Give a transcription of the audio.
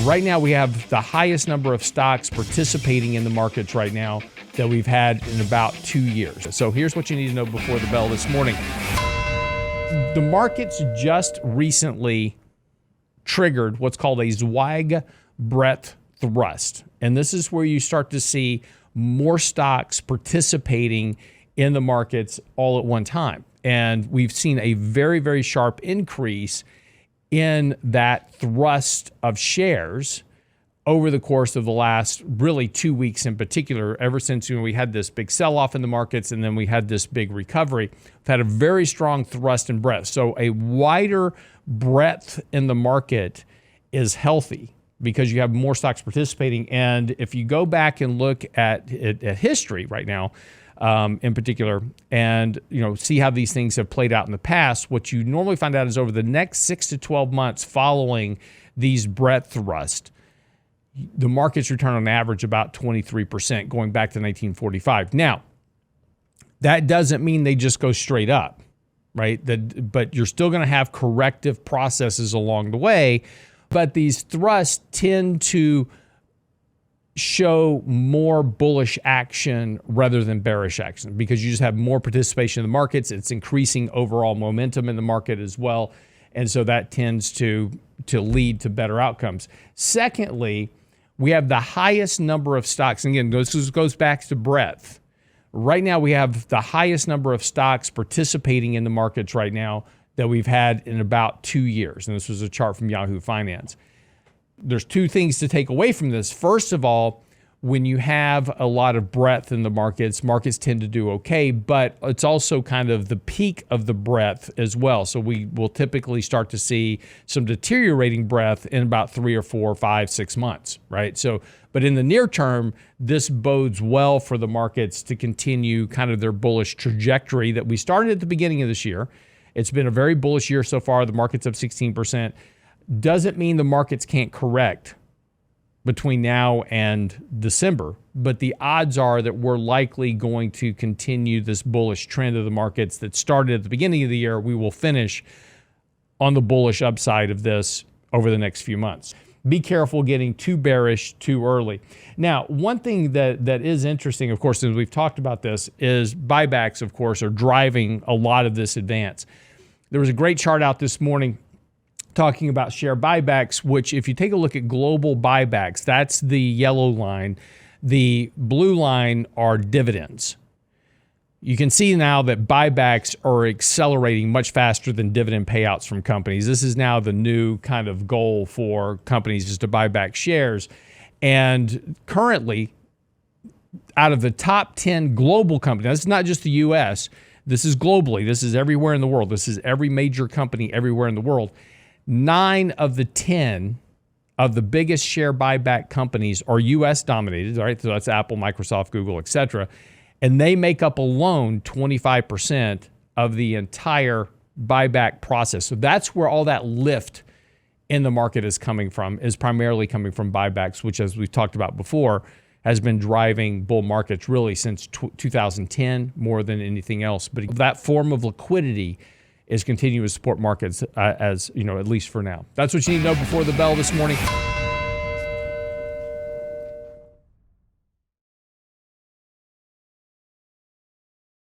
Right now, we have the highest number of stocks participating in the markets right now that we've had in about 2 years. So here's what you need to know before the bell this morning. The markets just recently triggered what's called a Zweig Breadth Thrust. And this is where you start to see more stocks participating in the markets all at one time. And we've seen a very, very sharp increase in that thrust of shares over the course of the last really 2 weeks in particular, ever since we had this big sell-off in the markets and then we had this big recovery. We've had a very strong thrust and breadth. So a wider breadth in the market is healthy because you have more stocks participating. And if you go back and look at history right now, in particular, and see how these things have played out in the past, what you normally find out is over the next 6 to 12 months following these breadth thrust, the markets return on average about 23% going back to 1945. Now, that doesn't mean they just go straight up, right? But you're still going to have corrective processes along the way. But these thrusts tend to show more bullish action rather than bearish action because you just have more participation in the markets. It's increasing overall momentum in the market as well. And so that tends to lead to better outcomes. Secondly, we have the highest number of stocks. And again, this goes back to breadth. Right now, we have the highest number of stocks participating in the markets right now that we've had in about 2 years. And this was a chart from Yahoo Finance. There's two things to take away from this. First of all, when you have a lot of breadth in the markets tend to do okay, but it's also kind of the peak of the breadth as well. So we will typically start to see some deteriorating breadth in about 3 or 4, 5, 6 months, right? So, but in the near term, this bodes well for the markets to continue kind of their bullish trajectory that we started at the beginning of this year. It's been a very bullish year so far. The market's up 16%. Doesn't mean the markets can't correct between now and December, but the odds are that we're likely going to continue this bullish trend of the markets that started at the beginning of the year. We will finish on the bullish upside of this over the next few months. Be careful getting too bearish too early. Now, one thing that is interesting, of course, as we've talked about this, is buybacks, of course, are driving a lot of this advance. There was a great chart out this morning talking about share buybacks, which if you take a look at global buybacks, that's the yellow line. The blue line are dividends. You can see now that buybacks are accelerating much faster than dividend payouts from companies. This is now the new kind of goal for companies, is to buy back shares. And currently, out of the top 10 global companies, this is not just the U.S., this is globally, this is everywhere in the world, this is every major company everywhere in the world. 9 of the 10 of the biggest share buyback companies are U.S. dominated, right? So that's Apple, Microsoft, Google, et cetera. And they make up alone 25% of the entire buyback process. So that's where all that lift in the market is coming from, is primarily coming from buybacks, which, as we've talked about before, has been driving bull markets really since 2010 more than anything else. But that form of liquidity is continuing to support markets as, at least for now. That's what you need to know before the bell this morning.